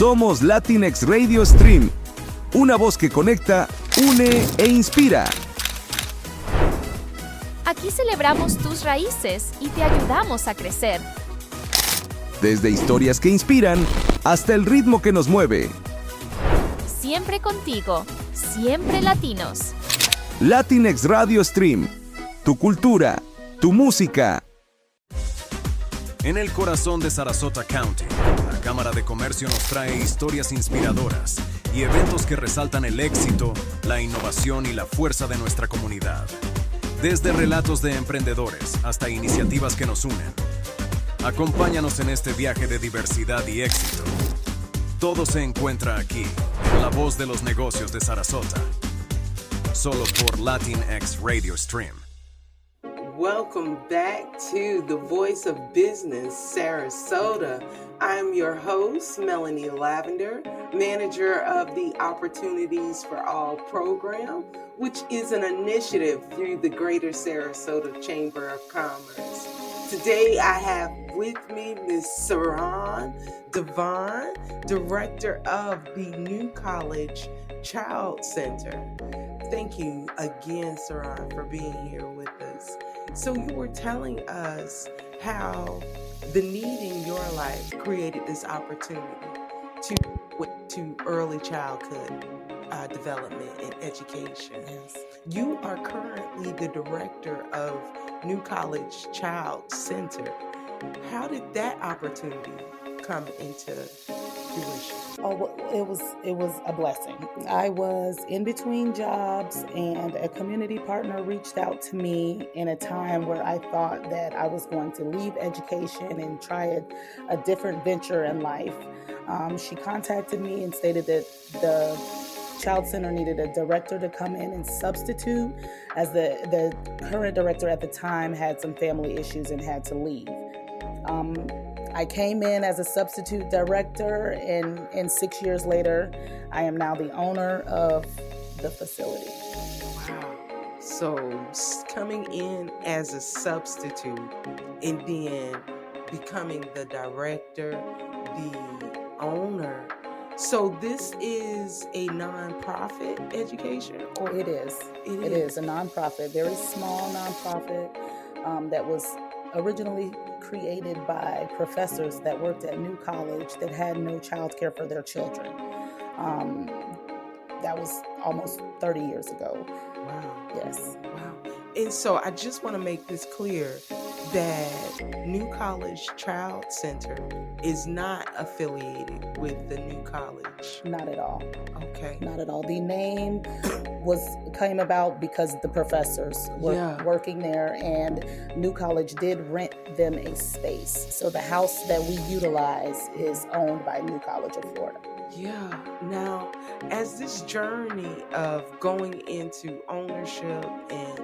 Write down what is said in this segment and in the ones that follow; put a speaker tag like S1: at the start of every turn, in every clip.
S1: Somos Latinx Radio Stream, una voz que conecta, une e inspira.
S2: Aquí celebramos tus raíces y te ayudamos a crecer.
S1: Desde historias que inspiran hasta el ritmo que nos mueve.
S2: Siempre contigo, siempre latinos.
S1: Latinx Radio Stream, tu cultura, tu música.
S3: En el corazón de Sarasota County, la Cámara de Comercio nos trae historias inspiradoras y eventos que resaltan el éxito, la innovación y la fuerza de nuestra comunidad. Desde relatos de emprendedores hasta iniciativas que nos unen. Acompáñanos en este viaje de diversidad y éxito. Todo se encuentra aquí, en la voz de los negocios de Sarasota. Solo por Latinx Radio Stream.
S4: Welcome back to the Voice of Business Sarasota. I'm your host, Melanie Lavender, manager of the Opportunities for All program, which is an initiative through the Greater Sarasota Chamber of Commerce. Today I have with me Ms. Saran DeVaughn, director of the New College Child Center. Thank you again, Saran, for being here with us. So you were telling us how the need in your life created this opportunity to early childhood development and education.
S5: Yes.
S4: You are currently the director of New College Child Center. How did that opportunity come into fruition?
S5: Oh, well, it was a blessing. I was in between jobs, and a community partner reached out to me in a time where I thought that I was going to leave education and try a different venture in life. She contacted me and stated that the Child Center needed a director to come in and substitute, as the current director at the time had some family issues and had to leave. I came in as a substitute director, and 6 years later, I am now the owner of the facility.
S4: Wow. So coming in as a substitute and then becoming the director, the owner. So this is a nonprofit education? Or
S5: It is. It is a nonprofit, very small nonprofit that was originally created by professors that worked at New College that had no child care for their children. That was almost 30 years ago.
S4: Wow.
S5: Yes.
S4: Wow. And so I just want to make this clear that New College Child Center is not affiliated with the New College.
S5: Not at all.
S4: Okay.
S5: Not at all. The name came about because the professors were working there, and New College did rent them a space. So the house that we utilize is owned by New College of Florida.
S4: Yeah. Now, as this journey of going into ownership and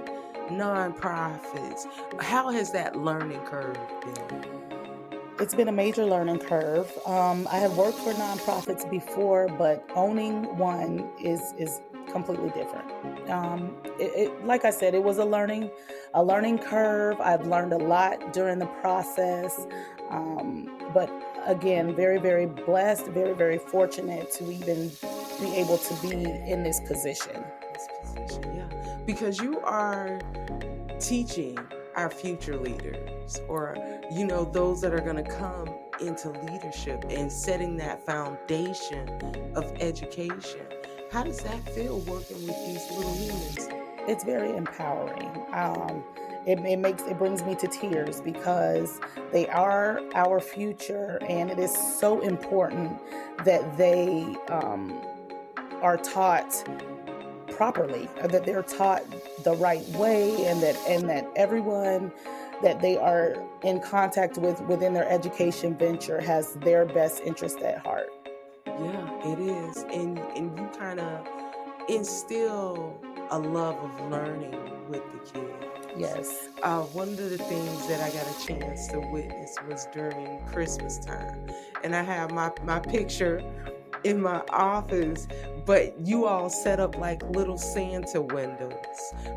S4: nonprofits, how has that learning curve been?
S5: It's been a major learning curve. I have worked for nonprofits before, but owning one is completely different. Like I said, it was a learning curve. I've learned a lot during the process, but again, very, very blessed, very, very fortunate to even be able to be in this position.
S4: Yeah, because you are teaching our future leaders, or those that are going to come into leadership and setting that foundation of education. How does that feel working with these little humans?
S5: It's very empowering. It brings me to tears because they are our future, and it is so important that they are taught properly, that they're taught the right way, and that everyone that they are in contact with within their education venture has their best interest at heart.
S4: Yeah, it is. And you kind of instill a love of learning with the kids.
S5: Yes.
S4: One of the things that I got a chance to witness was during Christmas time. And I have my picture in my office, but you all set up like little Santa windows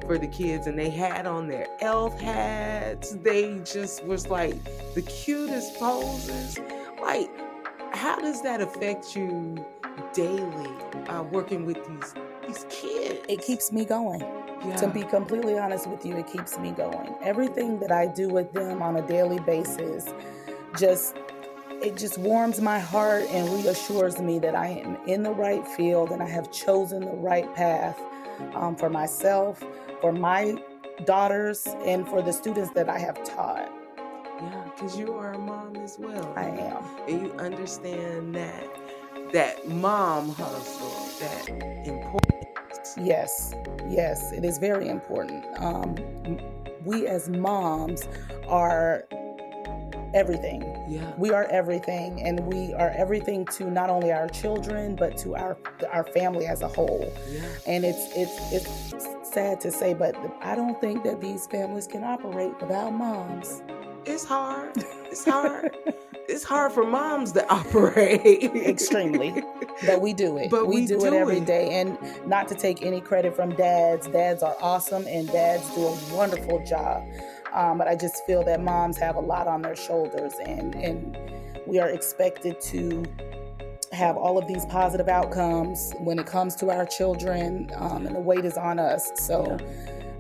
S4: for the kids, and they had on their elf hats. They just was like the cutest poses. Like, How does that affect you daily, working with these kids?
S5: It keeps me going.
S4: Yeah.
S5: To be completely honest with you, it keeps me going. Everything that I do with them on a daily basis just warms my heart and reassures me that I am in the right field and I have chosen the right path for myself, for my daughters, and for the students that I have taught.
S4: Yeah, because you are a mom as well.
S5: I am.
S4: And you understand that mom hustle, that importance.
S5: Yes, it is very important. We as moms are everything.
S4: Yeah.
S5: We are everything, and we are everything to not only our children but to our family as a whole.
S4: Yeah.
S5: And it's sad to say, but I don't think that these families can operate without moms.
S4: It's hard. It's hard. It's hard for moms to operate.
S5: Extremely. But we do it.
S4: But we do
S5: it every
S4: it.
S5: day. And not to take any credit from dads. Dads are awesome and dads do a wonderful job. But I just feel that moms have a lot on their shoulders, and we are expected to have all of these positive outcomes when it comes to our children, and the weight is on us. So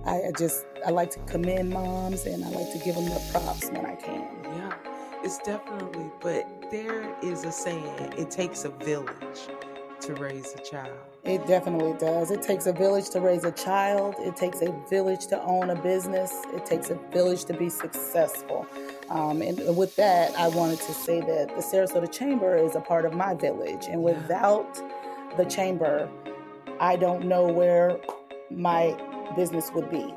S5: I like to commend moms, and I like to give them the props when I can.
S4: Yeah, it's definitely, but there is a saying, it takes a village to raise a child.
S5: It definitely does. It takes a village to raise a child. It takes a village to own a business. It takes a village to be successful. And with that, I wanted to say that the Sarasota Chamber is a part of my village. And without the chamber, I don't know where my business would be.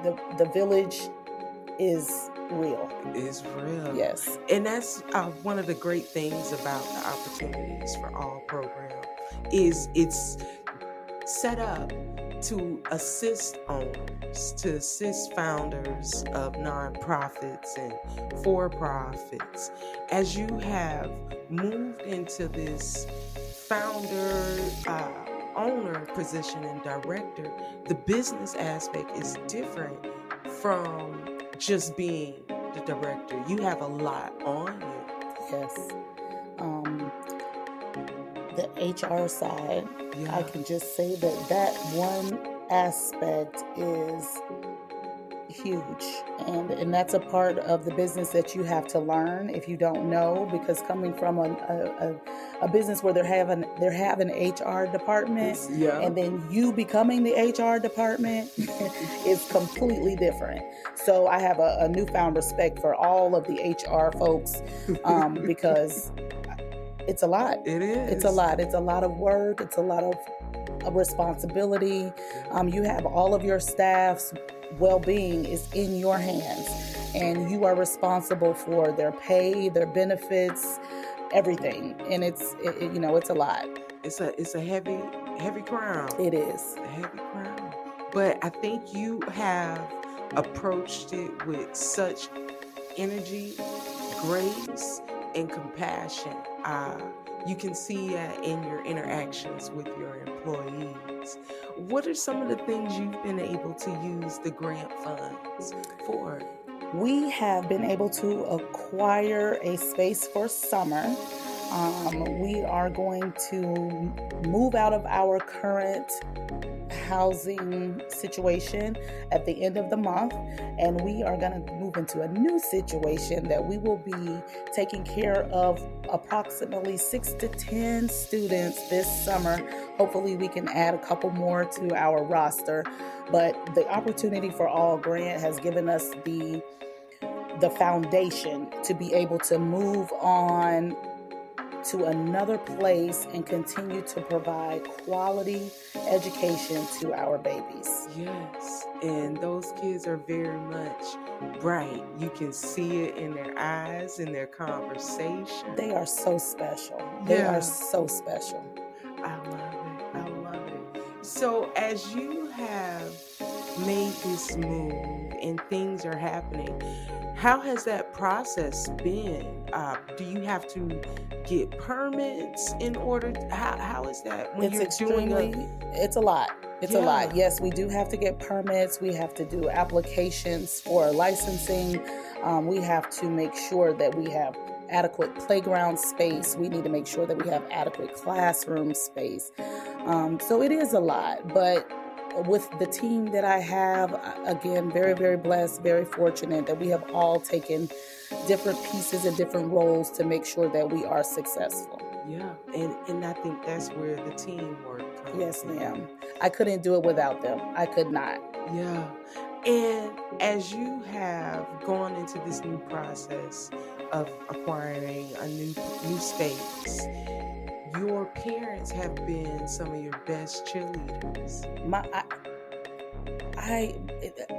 S5: The village is real.
S4: It's real.
S5: Yes.
S4: And that's one of the great things about the Opportunities for All program is it's set up to assist owners, to assist founders of nonprofits and for-profits. As you have moved into this founder, owner position and director, the business aspect is different from just being the director. You have a lot on you.
S5: Yes. The HR side, I can just say that one aspect is huge, and that's a part of the business that you have to learn if you don't know, because coming from a business where they have an HR department, and then you becoming the HR department is completely different. So I have a newfound respect for all of the HR folks, because it's a lot.
S4: It is.
S5: It's a lot. It's a lot of work. It's a lot of responsibility. You have all of your staff's well-being is in your hands, and you are responsible for their pay, their benefits, everything. And it's a lot.
S4: It's a heavy crown.
S5: It is
S4: a heavy crown. But I think you have approached it with such energy, grace, and compassion. You can see in your interactions with your employees. What are some of the things you've been able to use the grant funds for?
S5: We have been able to acquire a space for summer. We are going to move out of our current housing situation at the end of the month, and we are going to move into a new situation that we will be taking care of approximately 6 to 10 students this summer. Hopefully we can add a couple more to our roster, but the Opportunity for All grant has given us the foundation to be able to move on to another place and continue to provide quality education to our babies.
S4: Yes, and those kids are very much bright. You can see it in their eyes, in their conversation.
S5: They are so special. They are so special.
S4: I love it. So as you have made this move and things are happening, how has that process been? Do you have to get permits in order? How is that when
S5: It's
S4: you're doing
S5: it's a lot. It's a lot. Yes, we do have to get permits. We have to do applications for licensing. We have to make sure that we have adequate playground space. We need to make sure that we have adequate classroom space. So it is a lot, but with the team that I have, again, very, very blessed, very fortunate that we have all taken different pieces and different roles to make sure that we are successful.
S4: Yeah, and I think that's where the teamwork comes
S5: Yes,
S4: in.
S5: ma'am. I couldn't do it without them. I could not.
S4: Yeah. And as you have gone into this new process of acquiring a new space, your parents have been some of your best cheerleaders.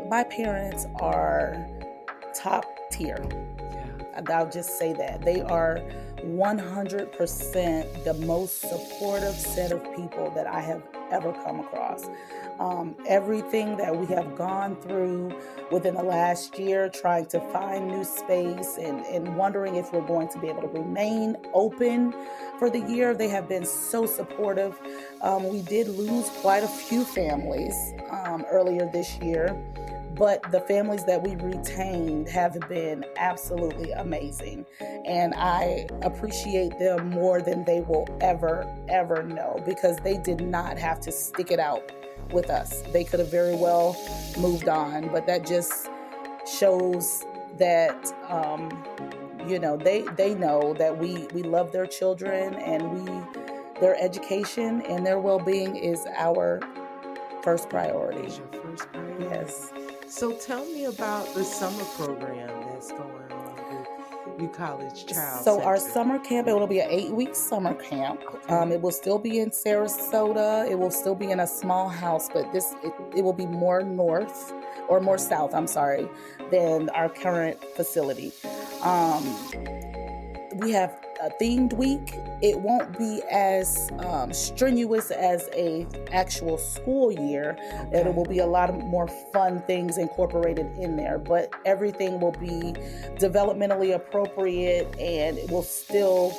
S5: My parents are top tier.
S4: Yeah.
S5: I'll just say that. They are 100% the most supportive set of people that I have ever come across. Everything that we have gone through within the last year, trying to find new space and wondering if we're going to be able to remain open for the year, they have been so supportive. We did lose quite a few families earlier this year, but the families that we retained have been absolutely amazing. And I appreciate them more than they will ever know, because they did not have to stick it out with us. They could have very well moved on, but that just shows that, they know that we love their children, and their education and their well-being is our first priority.
S4: Is your first priority?
S5: Yes.
S4: So tell me about the summer program that's going on with New College Child
S5: So
S4: Center.
S5: our summer camp, it will be an 8-week summer camp. It will still be in Sarasota. It will still be in a small house, but it will be more north, or more south, than our current facility. We have a themed week. It won't be as strenuous as a actual school year. It will be a lot of more fun things incorporated in there, but everything will be developmentally appropriate, and it will still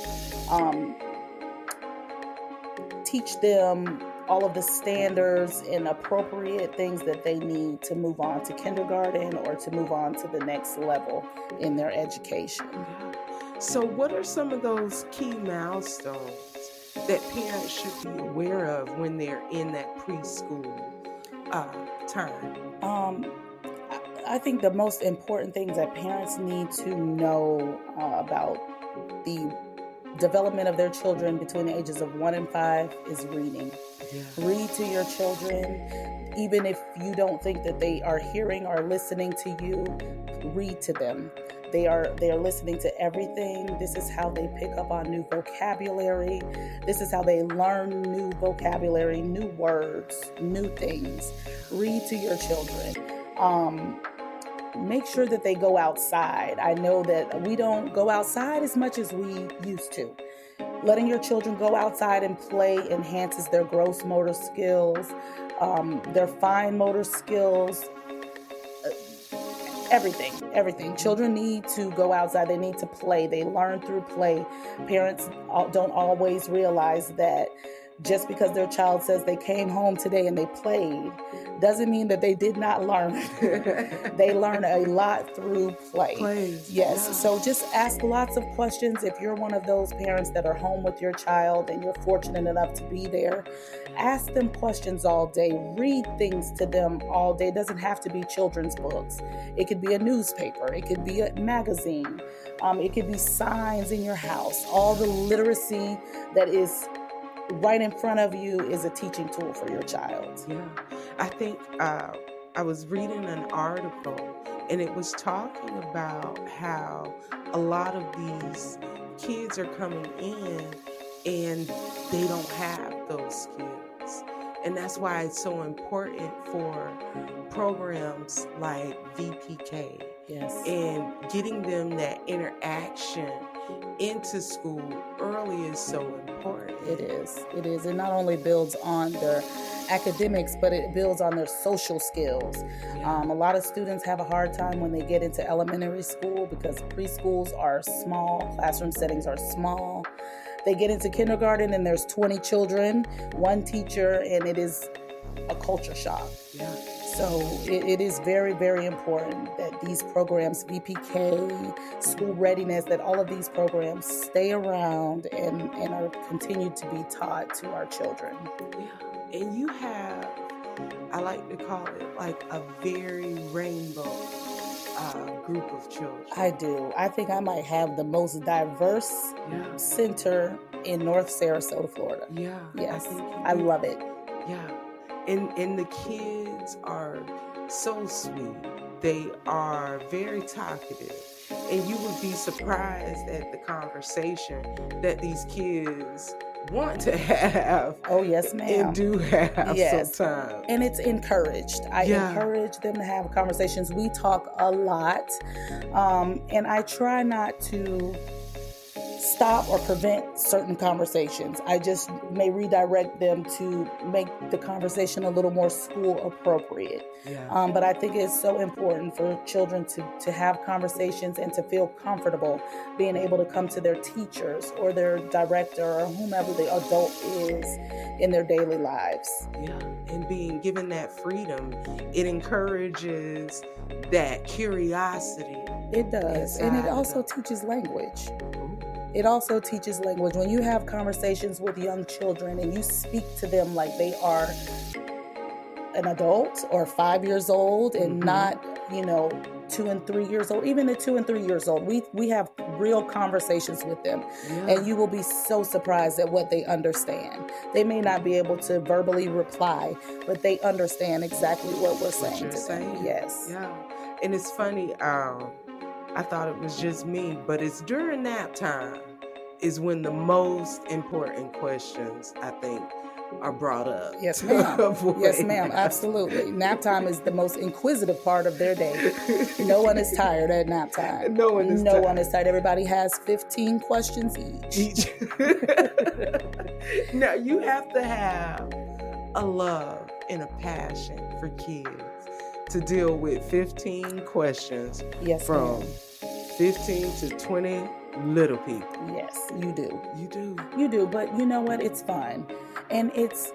S5: teach them all of the standards and appropriate things that they need to move on to kindergarten or to move on to the next level in their education.
S4: So what are some of those key milestones that parents should be aware of when they're in that preschool time?
S5: I think the most important things that parents need to know about the development of their children between the ages of 1 and 5 is reading.
S4: Yeah.
S5: Read to your children. Even if you don't think that they are hearing or listening to you, read to them. They are listening to everything. This is how they pick up on new vocabulary. This is how they learn new vocabulary, new words, new things. Read to your children. Make sure that they go outside. I know that we don't go outside as much as we used to. Letting your children go outside and play enhances their gross motor skills, their fine motor skills, everything. Children need to go outside. They need to play. They learn through play. Parents don't always realize that just because their child says they came home today and they played doesn't mean that they did not learn. They learn a lot through play. Yes. Yeah. So just ask lots of questions. If you're one of those parents that are home with your child and you're fortunate enough to be there, ask them questions all day. Read things to them all day. It doesn't have to be children's books. It could be a newspaper. It could be a magazine. It could be signs in your house. All the literacy that is right in front of you is a teaching tool for your child.
S4: Yeah. I think I was reading an article, and it was talking about how a lot of these kids are coming in and they don't have those skills. And that's why it's so important for programs like VPK.
S5: Yes.
S4: And getting them that interaction into school early is so important.
S5: It is. It not only builds on their academics, but it builds on their social skills.
S4: Yeah.
S5: A lot of students have a hard time when they get into elementary school because preschools are small, classroom settings are small. They get into kindergarten and there's 20 children, one teacher, and it is a culture shock.
S4: Yeah.
S5: So it is very, very important that these programs, VPK, school readiness, that all of these programs stay around and are continued to be taught to our children.
S4: Yeah. And you have, I like to call it like a very rainbow group of children.
S5: I do. I think I might have the most diverse center in North Sarasota, Florida.
S4: Yeah.
S5: Yes. I love it.
S4: Yeah. And the kids are so sweet. They are very talkative. And you would be surprised at the conversation that these kids want to have.
S5: Oh, yes, ma'am.
S4: And do have sometimes.
S5: And it's encouraged. I encourage them to have conversations. We talk a lot. And I try not to stop or prevent certain conversations. I just may redirect them to make the conversation a little more school appropriate.
S4: Yeah.
S5: But I think it's so important for children to have conversations and to feel comfortable being able to come to their teachers or their director or whomever the adult is in their daily lives.
S4: Yeah. And being given that freedom, it encourages that curiosity.
S5: It does. And it also teaches language. It also teaches language. When you have conversations with young children and you speak to them like they are an adult or 5 years old and not, 2 and 3 years old, even the 2 and 3 years old, we have real conversations with them. And you will be so surprised at what they understand. They may not be able to verbally reply, but they understand exactly what we're saying to them. Yes.
S4: Yeah. And it's funny, I thought it was just me, but it's during nap time is when the most important questions, I think, are brought up.
S5: Yes, ma'am. Yes, ma'am. Absolutely. Nap time is the most inquisitive part of their day. No one is tired at nap time.
S4: No one is tired.
S5: Everybody has 15 questions each.
S4: Now, you have to have a love and a passion for kids to deal with 15 questions from 15 to 20 little people.
S5: Yes, you do.
S4: You do.
S5: But you know what? It's fun. And it's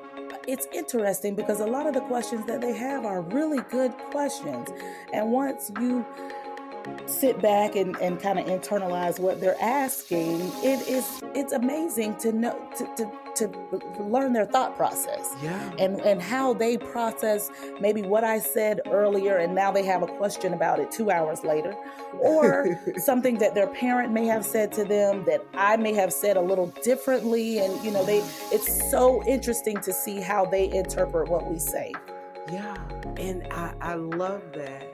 S5: interesting because a lot of the questions that they have are really good questions. And once you sit back and kind of internalize what they're asking, it's amazing to know to learn their thought process and how they process maybe what I said earlier and now they have a question about it 2 hours later, or something that their parent may have said to them that I may have said a little differently, and it's so interesting to see how they interpret what we say.
S4: Yeah, and I love that.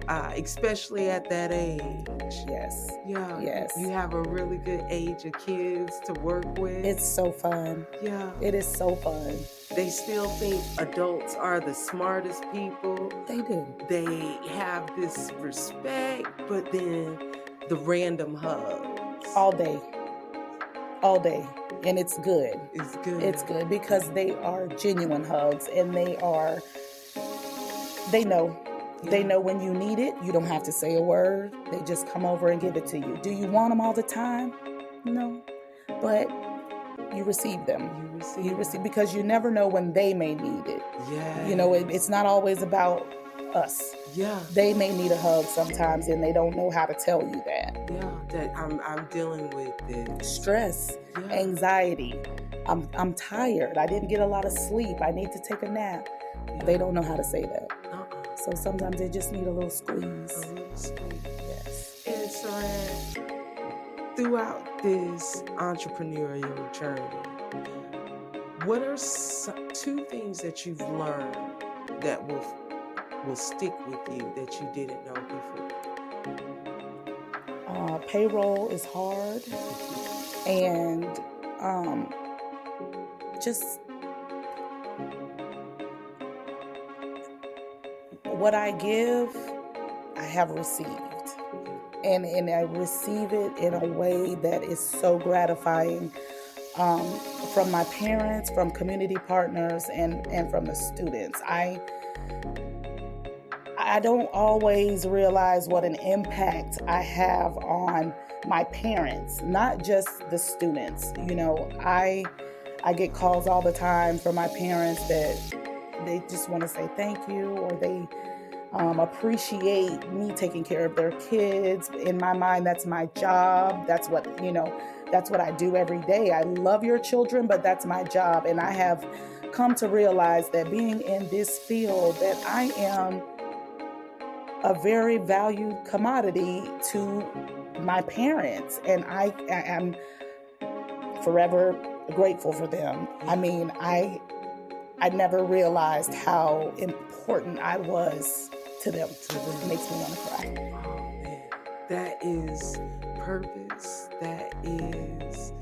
S4: Especially at that age.
S5: Yes.
S4: Yeah.
S5: Yes.
S4: You have a really good age of kids to work with.
S5: It's so fun.
S4: Yeah.
S5: It is so fun.
S4: They still think adults are the smartest people.
S5: They do.
S4: They have this respect, but then the random hugs.
S5: All day. And it's good.
S4: It's good.
S5: It's good because they are genuine hugs and they know. Yeah. They know when you need it. You don't have to say a word. They just come over and give it to you. Do you want them all the time? No. But you receive them. You receive because you never know when they may need it.
S4: Yeah.
S5: It's not always about us.
S4: Yeah.
S5: They may need a hug sometimes and they don't know how to tell you that.
S4: Yeah. That I'm dealing with this.
S5: Stress, anxiety. I'm tired. I didn't get a lot of sleep. I need to take a nap. Yeah. They don't know how to say that. So sometimes they just need a little squeeze. Yes.
S4: And Saran, throughout this entrepreneurial journey, what are two things that you've learned that will stick with you that you didn't know before?
S5: Payroll is hard, and just what I give, I have received. And I receive it in a way that is so gratifying from my parents, from community partners, and from the students. I don't always realize what an impact I have on my parents, not just the students. I get calls all the time from my parents that they just want to say thank you, or they appreciate me taking care of their kids. In my mind, that's my job. That's what I do every day. I love your children, but that's my job. And I have come to realize that being in this field, that I am a very valued commodity to my parents, and I am forever grateful for them. I mean, I never realized how important I was to them. It makes me want to cry.
S4: Oh man, that is purpose. That is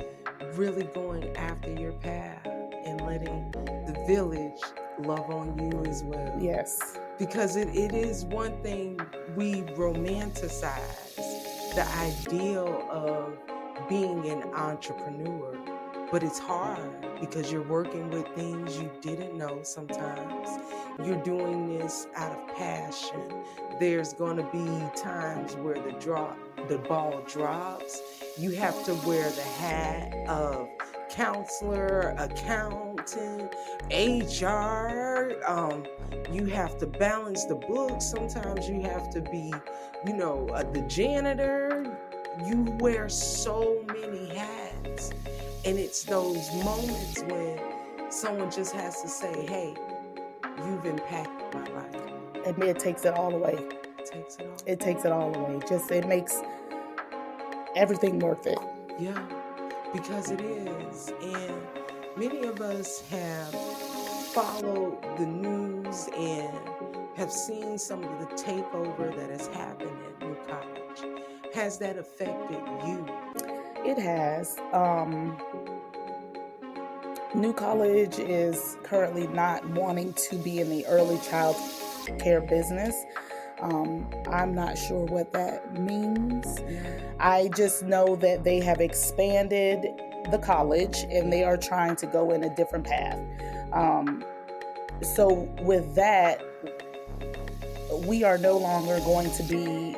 S4: really going after your path and letting the village love on you as well.
S5: Yes.
S4: Because it is one thing, we romanticize the ideal of being an entrepreneur, but it's hard because you're working with things you didn't know sometimes. You're doing this out of passion. There's going to be times where the ball drops. You have to wear the hat of counselor, accountant, HR. You have to balance the books. Sometimes you have to be, the janitor. You wear so many hats. And it's those moments when someone just has to say, hey, you've impacted my life.
S5: And it takes it all away. It takes it all away. It makes everything worth it.
S4: Yeah, because it is. And many of us have followed the news and have seen some of the takeover that has happened at New College. Has that affected you?
S5: It has. New College is currently not wanting to be in the early child care business. I'm not sure what that means. I just know that they have expanded the college and they are trying to go in a different path. So with that, we are no longer going to be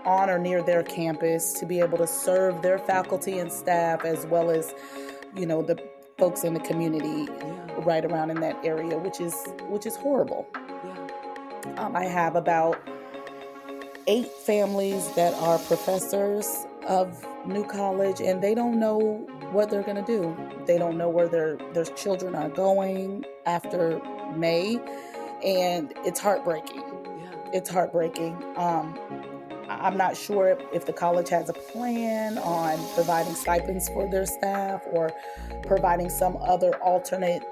S5: on or near their campus to be able to serve their faculty and staff, as well as, the folks in the community right around in that area, which is horrible. I have about 8 families that are professors of New College, and they don't know what they're going to do. They don't know where their children are going after May, and it's heartbreaking. It's heartbreaking. I'm not sure if the college has a plan on providing stipends for their staff or providing some other alternate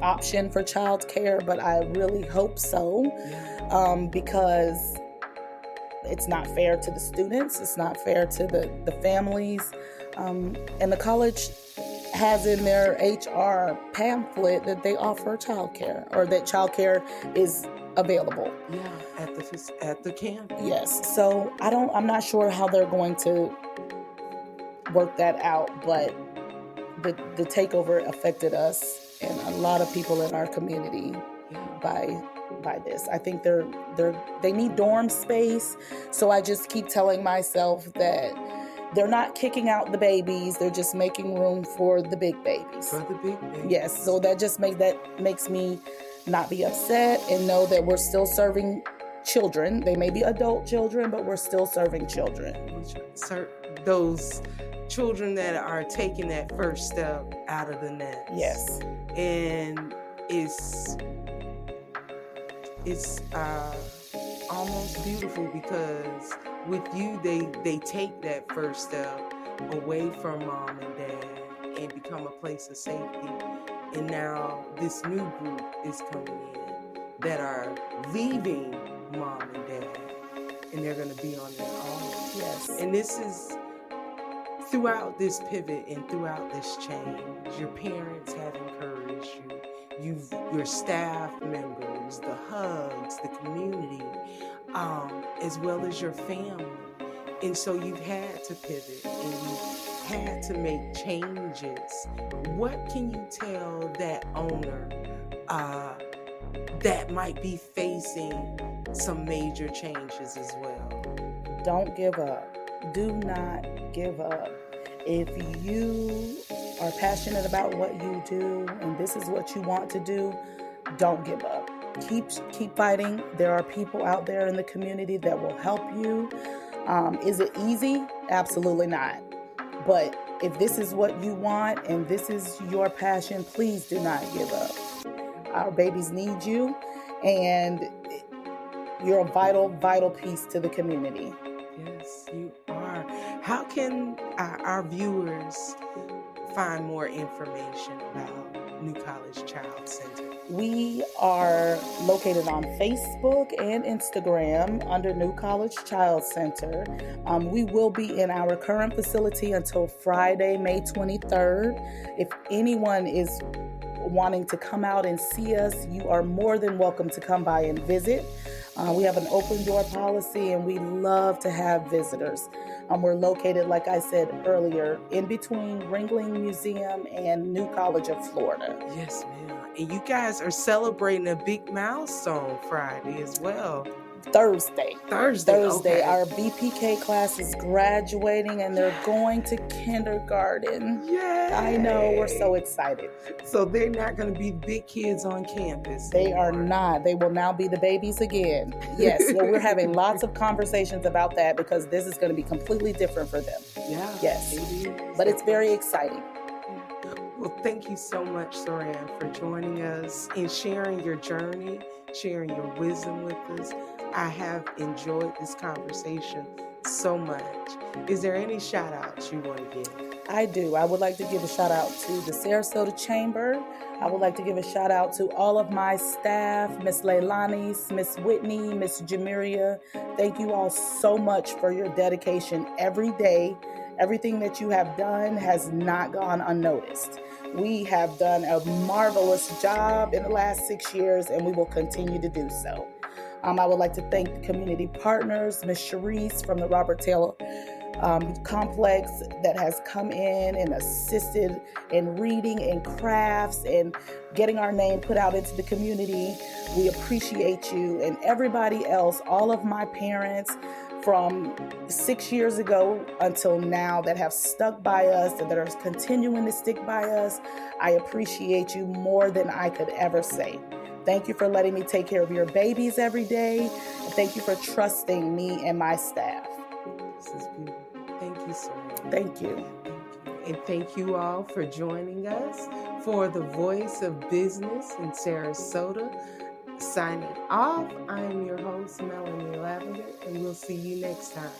S5: option for childcare, but I really hope so, because it's not fair to the students, it's not fair to the families, and the college has in their HR pamphlet that they offer childcare, or that childcare is available.
S4: At the camp.
S5: Yes. So I'm not sure how they're going to work that out, but the takeover affected us and a lot of people in our community by this. I think they need dorm space. So I just keep telling myself that they're not kicking out the babies. They're just making room for the big babies.
S4: For the big babies.
S5: Yes. So that just makes me not be upset and know that we're still serving children. They may be adult children, but we're still serving children.
S4: Those children that are taking that first step out of the nest.
S5: Yes.
S4: And it's almost beautiful because with you, they take that first step away from mom and dad and become a place of safety. And now this new group is coming in that are leaving mom and dad, and they're going to be on their own.
S5: Yes.
S4: And this is throughout this pivot and throughout this change, your parents have encouraged you. Your staff members, the hugs, the community, as well as your family. And so you've had to pivot and you've had to make changes. What can you tell that owner that might be facing some major changes as well?
S5: Don't give up. Do not give up. If you are passionate about what you do and this is what you want to do, don't give up. Keep fighting. There are people out there in the community that will help you. Is it easy? Absolutely not. But if this is what you want and this is your passion, please do not give up. Our babies need you, and you're a vital, vital piece to the community.
S4: Yes, you are. How can our viewers find more information about New College Child Center?
S5: We are located on Facebook and Instagram under New College Child Center. We will be in our current facility until Friday, May 23rd. If anyone is wanting to come out and see us, you are more than welcome to come by and visit. We have an open door policy, and we love to have visitors. We're located, like I said earlier, in between Ringling Museum and New College of Florida.
S4: Yes, ma'am. And you guys are celebrating a big milestone Friday as well.
S5: Thursday.
S4: Okay.
S5: Our BPK class is graduating, and they're going to kindergarten.
S4: Yay!
S5: I know, we're so excited.
S4: So they're not going to be big kids on campus
S5: They
S4: anymore.
S5: are not. They will now be the babies again. Yes, so we're having lots of conversations about that because this is going to be completely different for them.
S4: Yeah.
S5: Yes.
S4: It is.
S5: But it's very exciting.
S4: Well, thank you so much, Saran, for joining us and sharing your journey, sharing your wisdom with us. I have enjoyed this conversation so much. Is there any shout outs you want to give?
S5: I do. I would like to give a shout out to the Sarasota Chamber. I would like to give a shout out to all of my staff, Miss Leilani, Miss Whitney, Miss Jamiria. Thank you all so much for your dedication every day. Everything that you have done has not gone unnoticed. We have done a marvelous job in the last 6 years, and we will continue to do so. I would like to thank the community partners, Ms. Cherise from the Robert Taylor complex that has come in and assisted in reading and crafts and getting our name put out into the community. We appreciate you, and everybody else, all of my parents from 6 years ago until now that have stuck by us and that are continuing to stick by us. I appreciate you more than I could ever say. Thank you for letting me take care of your babies every day. And thank you for trusting me and my staff.
S4: This is beautiful. Thank you, Saran.
S5: Thank you.
S4: And thank you all for joining us for the Voice of Business in Sarasota. Signing off, I am your host, Melanie Lavender, and we'll see you next time.